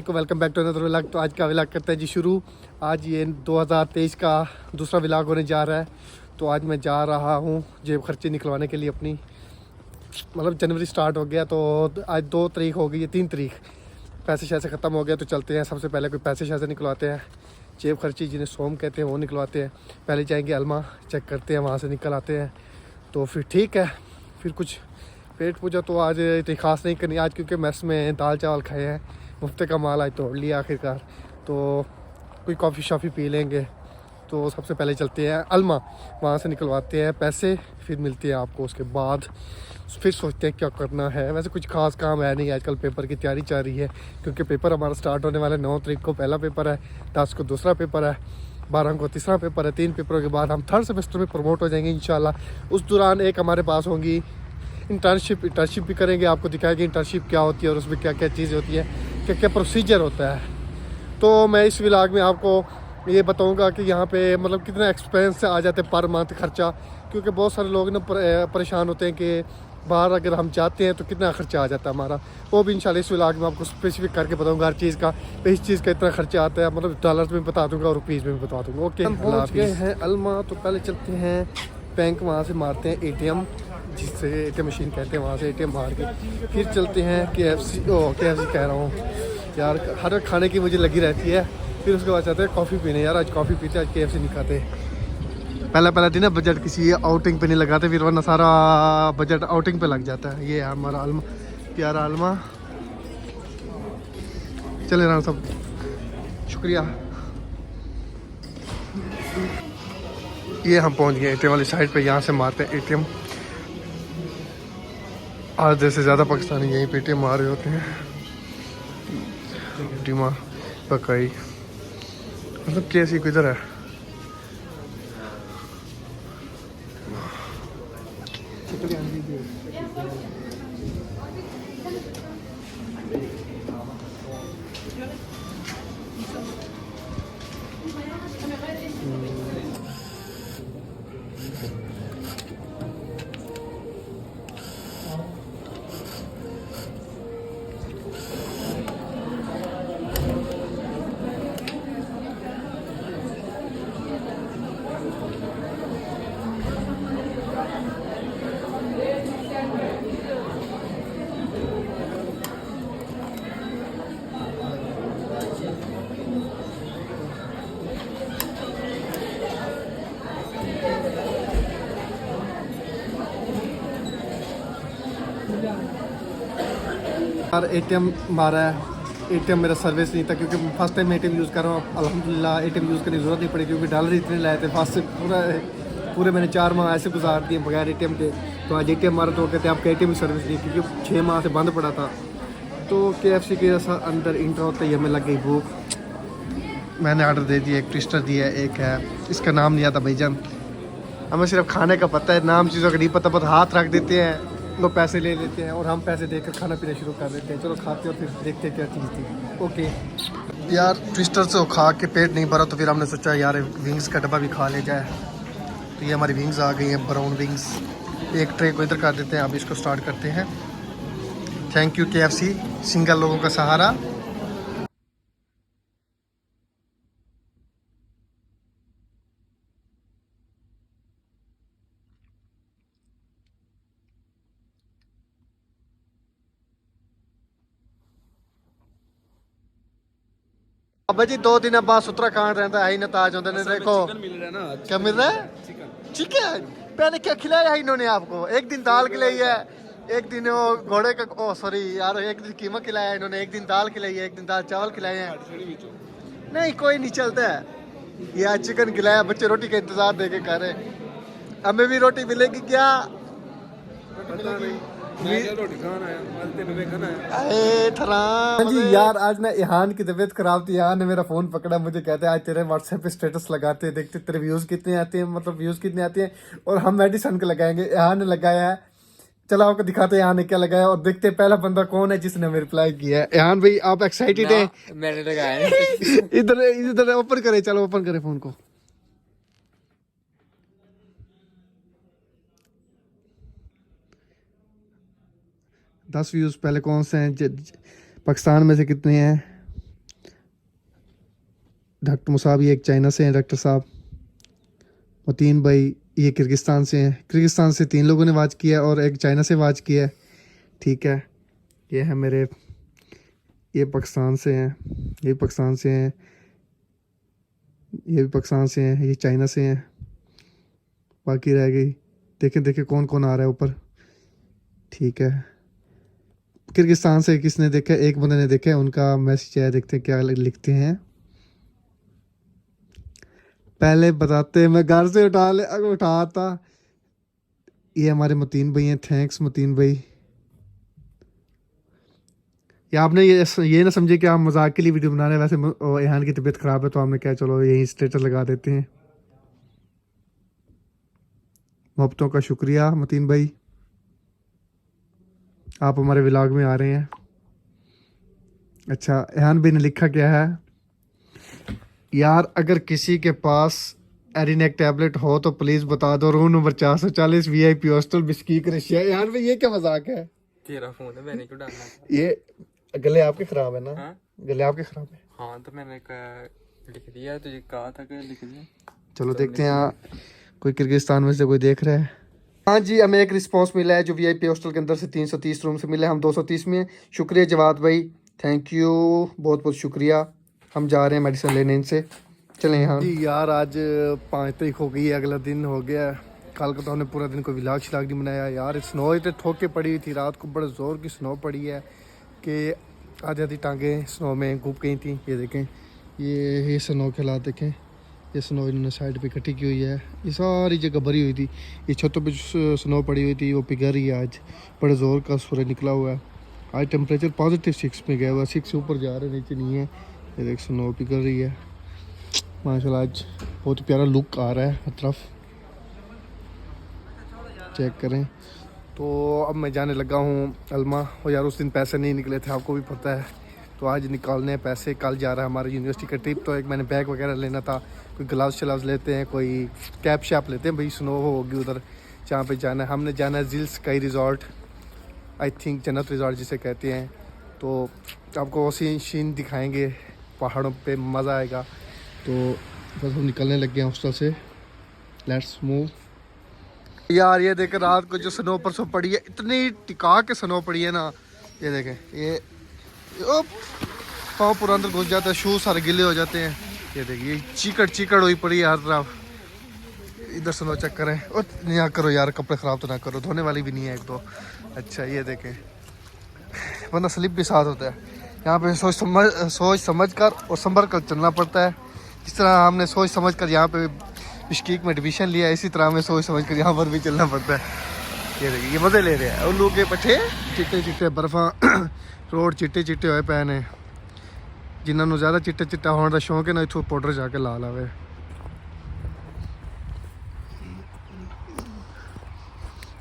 वालेकुम, welcome back to another vlog. तो आज का व्लॉग करते हैं जी शुरू। आज ये 2023 का दूसरा व्लॉग होने जा रहा है। तो आज मैं जा रहा हूँ जेब खर्चे निकलवाने के लिए अपनी, मतलब जनवरी स्टार्ट हो गया तो आज 2 तारीख हो गई है, 3 तारीख पैसे शैसे ख़त्म हो गए। तो चलते हैं, सबसे पहले कोई पैसे शैसे निकलवाते हैं, जेब खर्ची जिन्हें सोम कहते हैं वो निकलवाते हैं। पहले जाएंगे अलमा, चेक करते हैं, वहाँ से निकल आते हैं। तो फिर ठीक है, फिर कुछ पेट पूजा तो आज इतनी खास नहीं करनी आज, क्योंकि मेस में दाल चावल खाए हैं, मुफ्ते का माल आज तोड़ लिया आखिरकार। तो कोई कॉफ़ी शॉफ़ी पी लेंगे। तो सबसे पहले चलते हैं अलमा, वहाँ से निकलवाते हैं पैसे, फिर मिलते हैं आपको। उसके बाद फिर सोचते हैं क्या करना है। वैसे कुछ खास काम है नहीं, आजकल पेपर की तैयारी चल रही है, क्योंकि पेपर हमारा स्टार्ट होने वाला है। 9 तारीख को पहला पेपर है, 10 को दूसरा पेपर है, 12 को तीसरा पेपर है। 3 पेपरों के बाद हम 3rd सेमेस्टर में प्रमोट हो जाएंगे इंशाल्लाह। उस दौरान एक हमारे पास होंगी इंटर्नशिप भी करेंगे, आपको दिखाएंगे इंटर्नशिप क्या होती है और उसमें क्या क्या चीज़ें होती है, क्या क्या प्रोसीजर होता है। तो मैं इस व्लॉग में आपको ये बताऊंगा कि यहाँ पे मतलब कितना एक्सपेंस आ जाते हैं पर मंथ खर्चा, क्योंकि बहुत सारे लोग ना परेशान होते हैं कि बाहर अगर हम जाते हैं तो कितना खर्चा आ जाता है हमारा। वो भी इंशाल्लाह इस व्लॉग में आपको स्पेसिफिक करके बताऊंगा हर चीज़ का, इस चीज़ का इतना खर्चा आता है, मतलब डॉलर्स में बता दूंगा और रुपीज़ में भी बता दूंगा। ओके, हम पहुँच गए हैं अलमा। तो पहले चलते हैं बैंक, वहाँ से मारते हैं ATM, जिससे ATM मशीन कहते हैं, वहाँ से ATM मार के फिर चलते हैं KFC कह रहा हूँ यार, हर खाने की मुझे लगी रहती है। फिर उसके बाद चाहते हैं कॉफ़ी पीने, यार आज कॉफ़ी पीते, आज KFC नहीं खाते। पहला दिन ना बजट किसी आउटिंग पे नहीं लगाते, फिर वरना सारा बजट आउटिंग पे लग जाता है। ये है हमारा अलमा, प्यारा अलमा। चले रहा सब, शुक्रिया। ये हम पहुंच गए ATM वाली साइड पे, यहाँ से मारते हैं ATM। आधे से ज़्यादा पाकिस्तानी यहीं पे ATM मार रहे होते हैं। डिमा पकाई मतलब कैसी किधर है। यार ATM मारा है, ATM मेरा सर्विस नहीं था, क्योंकि फर्स्ट टाइम ATM यूज़ कर रहा हूँ। अल्हम्दुलिल्लाह ATM यूज़ करने की ज़रूरत नहीं पड़ी, क्योंकि डॉलर इतने लाए थे फर्स्ट से पूरे मैंने 4 माह ऐसे गुजार दिए बगैर ATM के। तो आज ATM मारा तो कहते हैं आपका ATM की सर्विस नहीं, क्योंकि 6 माह से बंद पड़ा था। तो KFC के अंदर इंटर होता ही हमें लग गई भूख। मैंने ऑर्डर दे दिया, एक ट्विस्टर दिया, एक है इसका नाम नहीं आता भाईजान, हमें सिर्फ खाने का पता है, नाम चीज़ों का नहीं पता। बस हाथ रख देते हैं, लोग पैसे ले लेते हैं और हम पैसे देकर खाना पीना शुरू कर देते हैं। चलो खाते हैं और फिर देखते हैं क्या चीज़ थी। ओके यार, ट्विस्टर से खा के पेट नहीं भरा, तो फिर हमने सोचा यार विंग्स का डब्बा भी खा ले जाए। तो ये हमारी विंग्स आ गई हैं, ब्राउन विंग्स। एक ट्रे को इधर कर देते हैं, अब इसको स्टार्ट करते हैं। थैंक यू KFC, सिंगल लोगों का सहारा। अब जी 2 दिन बाद उत्तराखंड रहता है, नताज होते हैं। देखो क्या मिल रहा है, चिकन। पहले क्या खिलाया है इन्होंने आपको? एक दिन दाल खिलाई है, एक दिन वो घोड़े का, ओ सॉरी यार, एक दिन कीमा खिलाया है इन्होंने, एक दिन दाल खिलाई है, एक दिन दाल चावल खिलाए हैं। नहीं कोई नहीं चलता है। ये आज चिकन खिलाया, बच्चे रोटी का इंतजार देके कर रहे। हमें भी रोटी मिलेगी क्या? हाँ जी यार, आज ना इहान की तबीयत खराब थी। इहान ने मेरा फोन पकड़ा, मुझे कहते हैं आज तेरे व्हाट्सएप पे स्टेटस लगाते हैं, देखते तेरे व्यूज कितने आते हैं, मतलब व्यूज कितने आते हैं और हम मेडिसन को लगाएंगे। इहान ने लगाया है, चलो आपको दिखाते हैं इहान ने क्या लगाया और देखते हैं पहला बंदा कौन है जिसने हमें रिप्लाई किया है। इहान भाई आप एक्साइटेड हैं? मैंने लगाया इधर इधर ओपन करे, चलो ओपन करे फोन को। दस व्यूज पहले कौन से हैं, पाकिस्तान में से कितने हैं? डॉक्टर मुसाब ये एक चाइना से हैं डॉक्टर साहब। मतीन भाई ये किर्गिस्तान से हैं। किर्गिस्तान से 3 लोगों ने वाच किया और एक चाइना से वाच किया है। ठीक है, ये है मेरे, ये पाकिस्तान से हैं, ये पाकिस्तान से हैं, ये भी पाकिस्तान से हैं, ये चाइना से हैं। बाकी रह गई, देखें देखें कौन कौन आ रहा है ऊपर। ठीक है, किर्गिस्तान से किसने देखा, एक बंदे ने देखा है, उनका मैसेज है, देखते हैं क्या लिखते हैं। पहले बताते मैं घर से उठा था। ये हमारे मतीन भाई हैं, थैंक्स मतीन भाई। या आपने ये ना समझे कि आप मजाक के लिए वीडियो बना रहे हैं। वैसे यहाँ की तबीयत ख़राब है तो हमने क्या, चलो यही स्टेटस लगा देते हैं। मोहब्बतों का शुक्रिया मतीन भाई, आप हमारे व्लॉग में आ रहे हैं। अच्छा, एहान भाई ने लिखा क्या है, यार अगर किसी के पास एरिनेक टैबलेट हो तो प्लीज़ बता दो। Room number 440 VIP hostel Bishkek Russia. यार भाई ये क्या मजाक है। तेरा फोन है, मैंने क्यों डालना। ये गले आपके ख़राब है ना। हाँ? गले आपके ख़राब है। हाँ तो मैंने लिख दिया, तुझे कहा था कि लिख दिया। चलो देखते हैं कोई किर्गिस्तान में से कोई देख रहा है। हाँ जी, हमें एक रिस्पांस मिला है जो VIP हॉस्टल के अंदर से 330 रूम से मिला है। हम 230 में हैं। शुक्रिया जवाद भाई, थैंक यू, बहुत बहुत शुक्रिया। हम जा रहे हैं मेडिसिन लेने इनसे। चलें यहाँ जी। यार आज 5 तारीख हो गई है, अगला दिन हो गया। कल को तो हमने पूरा दिन कोई व्लॉग शिलाग नहीं बनाया यार। स्नो इतने ठोके पड़ी हुई थी, रात को बड़े ज़ोर की स्नो पड़ी है कि आधी आधी टांगें स्नो में घूप गई थी। ये देखें, ये स्नो के हालात देखें। ये स्नो इन्होंने साइड पे इकट्ठी की हुई है, ये सारी जगह भरी हुई थी। ये छतों पे स्नो पड़ी हुई थी, वो पिघल रही है। आज बड़े ज़ोर का सूरज निकला हुआ है। आज टेम्परेचर +6 में गया हुआ है, 6 से ऊपर जा रहा है, नीचे नहीं है। ये देख स्नो पिघल रही है माशाल्लाह। आज बहुत प्यारा लुक आ रहा है हर तरफ, चेक करें। तो अब मैं जाने लगा हूँ अलमा। और यार उस दिन पैसे नहीं निकले थे, आपको भी पता है, तो आज निकालने हैं पैसे। कल जा रहा है हमारी यूनिवर्सिटी का ट्रिप, तो एक मैंने बैग वगैरह लेना था। कोई ग्लव्स शलव्स लेते हैं, कोई कैप शैप लेते हैं भाई, स्नो होगी उधर जहाँ पे जाना है। हमने जाना है जिल स्काई रिजॉर्ट, आई थिंक जन्नत रिजॉर्ट जिसे कहते हैं। तो आपको वो सीन दिखाएंगे, पहाड़ों पे मज़ा आएगा। तो बस हम निकलने लग गए हैं हॉस्टल से, लेट्स मूव। यार ये देखें रात को जो स्नो परसों पड़ी है, इतनी टिका के स्नो पड़ी है ना। ये देखें, ये पाँव पूरा अंदर घुस जाता है, शूज़ सारे गिले हो जाते हैं। ये देखिए चीकड़ हुई पड़ी है हर तरफ। इधर स्नो चेक करें। और यहाँ करो यार, कपड़े ख़राब तो ना करो, धोने वाली भी नहीं है एक तो। अच्छा ये देखें, वरना स्लिप भी साथ होता है। यहाँ पे सोच समझ कर और संभल कर चलना पड़ता है। जिस तरह हमने सोच समझ कर यहाँ पे बिश्कीक में एडमिशन लिया, इसी तरह हमें सोच समझ कर यहाँ पर भी चलना पड़ता है। ये देखिए, ये मज़े ले रहे हैं उल्लू के पट्टे, चिट्टे चिट्टे बर्फा रोड चिट्टे चिट्टे होए पै ने। जिन्होंने ज़्यादा चिट्टे चिट्टा होने का शौक है ना, इतों पाउडर जाके ला लावे।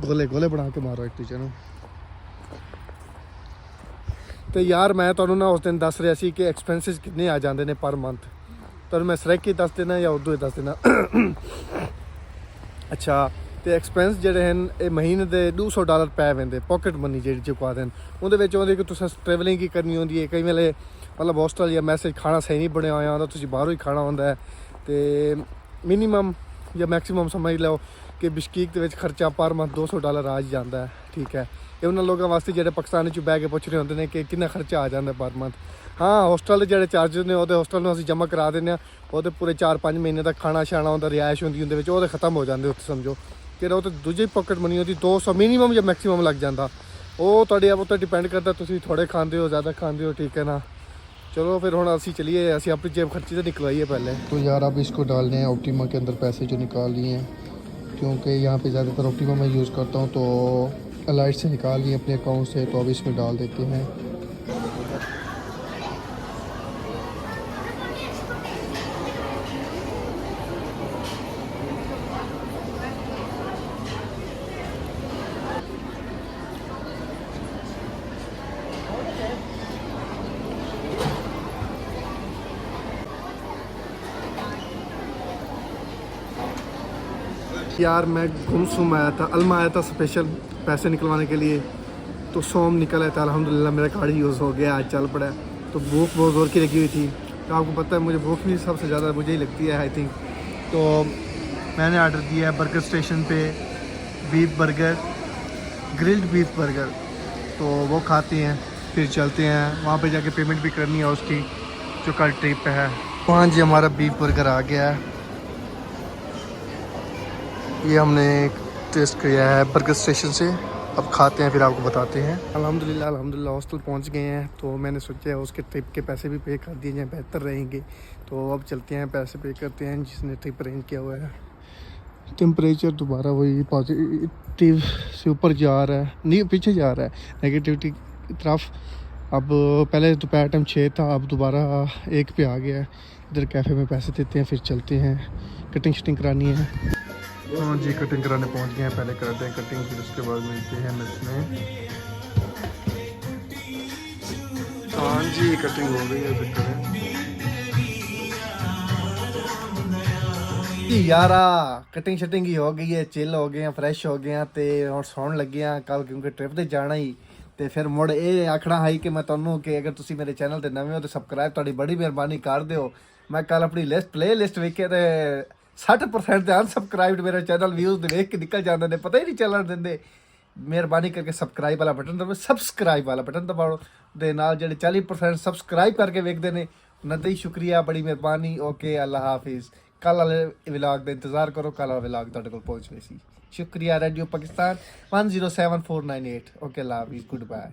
गोले गोले बना के मारो एक दूजे। तो यार मैं ਤੁਹਾਨੂੰ ना उस दिन दस रहा सी कि एक्सपेंसिस कितने आ जाते हैं पर मंथ। तो मैं सरैक ही दस देना या उर्दू दस देना। अच्छा, तो एक्सपेंस जोड़े हैं ये महीने के $200 पै वेंदे, पॉकेट मनी जी चुका दें। उन्हें कि तुम ट्रैवलिंग ही करनी होंगी है। कई वेले मतलब हॉस्टल या मैसेज खाना सही नहीं बनया होया होंदा, तुसीं बाहरों ही खाना होंदा है। तो मिनीमम या मैक्सीमम समझ लो कि बिश्कीक के खर्चा पर मंथ $200 आ जाता है। ठीक है, ये उन्होंने लोगों वास्ते जो पाकिस्तान बह के पुछ रहे होंगे ने कि कितना खर्चा आ जाता पर मंथ। हाँ, हॉस्टल के जो चार्जिज ने वो हॉस्टल में असीं जमा करा दें, वो पूरे 4-5 महीने तक खाना शाना होंदा, रिहायश होंदी उहदे विच, वो खत्म हो जाते उत्थे समझो कि वो तो दूजी पॉकेट मनी होती 200 मिनीमम या मैक्सीमम लग जाता। वो तुहाडे उत्ते डिपेंड करता तुसीं थोड़े खाते हो ज़्यादा खाते हो। ठीक है ना, चलो फिर हुण असीं चलिए, असीं अपनी जेब खर्ची तो निकलवाइए पहले। तो यार अब इसको डालने हैं ऑप्टिमा के अंदर पैसे जो निकाल लिए हैं, क्योंकि यहाँ पे ज़्यादातर ऑप्टिमा मैं यूज़ करता हूँ, तो अलाइट से निकाल लिए अपने अकाउंट से। तो अब इसमें डाल देते हैं। यार मैं गुमसुम आया था, अलमा आया था स्पेशल पैसे निकलवाने के लिए। तो सोम निकल आया था, अल्हम्दुलिल्लाह मेरा कार्ड यूज़ हो गया, आज चल पड़ा। तो भूख बहुत ज़ोर की लगी हुई थी, तो आपको पता है मुझे भूख भी सबसे ज़्यादा मुझे ही लगती है आई थिंक। तो मैंने ऑर्डर दिया है बर्गर स्टेशन पे beef burger, grilled beef burger. तो वो खाते हैं फिर चलते हैं, वहाँ पे जाके पेमेंट भी करनी है उसकी जो कल ट्रिप पे है। वहाँ जी हमारा बीफ बर्गर आ गया है, ये हमने टेस्ट किया है बर्गर स्टेशन से। अब खाते हैं फिर आपको बताते हैं। अल्हम्दुलिल्लाह हॉस्टल पहुंच गए हैं। तो मैंने सोचा उसके ट्रिप के पैसे भी पे कर दिए जाएँ, बेहतर रहेंगे। तो अब चलते हैं, पैसे पे करते हैं जिसने ट्रिप अरेंज किया हुआ है। टेम्परेचर दोबारा वही पॉजिटिव से ऊपर जा रहा है, नहीं पीछे जा रहा है नेगेटिविटी की तरफ। अब पहले दोपहर टाइम 6 था, अब दोबारा 1 पे आ गया है। इधर कैफ़े में पैसे देते हैं फिर चलते हैं, कटिंग शटिंग करानी है। हाँ जी कटिंग कराने पहुंच गए हैं, पहले कराते हैं कटिंग फिर उसके बाद मिलते हैं नेक्स्ट में। हाँ जी कटिंग हो गई है, फिर करें यारा कटिंग शटिंग ही हो गई है, चिल हो गए हैं, फ्रैश हो गए हैं ते और सौन लगे हैं कल क्योंकि ट्रिप ते जाना ही। ਤੇ ਫਿਰ ਮੁੜ ਇਹ ਆਖਣਾ ਹੈ ਕਿ ਮੈਂ ਤੁਹਾਨੂੰ ਕਿ ਅਗਰ ਤੁਸੀਂ ਮੇਰੇ ਚੈਨਲ ਤੇ ਨਵੇਂ ਹੋ ਤੇ ਸਬਸਕ੍ਰਾਈਬ ਤੁਹਾਡੀ ਬੜੀ ਮਿਹਰਬਾਨੀ ਕਰ ਦਿਓ। ਮੈਂ ਕੱਲ ਆਪਣੀ ਪਲੇਲਿਸਟ ਵੇਖੇ ਤੇ 60% ਤੇ ਅਨਸਬਸਕ੍ਰਾਈਬਡ ਮੇਰੇ ਚੈਨਲ ਵਿਊਜ਼ ਦੇ ਵੇਖ ਕੇ ਨਿਕਲ ਜਾਂਦੇ ਨੇ, ਪਤਾ ਹੀ ਨਹੀਂ ਚੱਲਣ ਦਿੰਦੇ। ਮਿਹਰਬਾਨੀ ਕਰਕੇ ਸਬਸਕ੍ਰਾਈਬ ਵਾਲਾ ਬਟਨ ਦਬਾਓ, ਸਬਸਕ੍ਰਾਈਬ ਵਾਲਾ ਬਟਨ ਦਬਾਓ ਦੇ ਨਾਲ ਜਿਹੜੇ 40% ਸਬਸਕ੍ਰਾਈਬ ਕਰਕੇ ਵੇਖਦੇ ਨੇ ਉਹਨਾਂ ਦਾ ਹੀ ਸ਼ੁਕਰੀਆ, ਬੜੀ ਮਿਹਰਬਾਨੀ। ਓਕੇ ਅੱਲਾ ਹਾਫਿਜ਼। ਕੱਲ ਵਾਲੇ ਵਲੌਗ ਦਾ ਇੰਤਜ਼ਾਰ ਕਰੋ, ਕੱਲ ਵਾਲਾ ਵਲੌਗ ਤੁਹਾਡੇ ਕੋਲ ਪਹੁੰਚਣੇ ਸੀ। शुक्रिया रेडियो पाकिस्तान 107498। ओके अल्लाह हाफिज़, गुड बाय।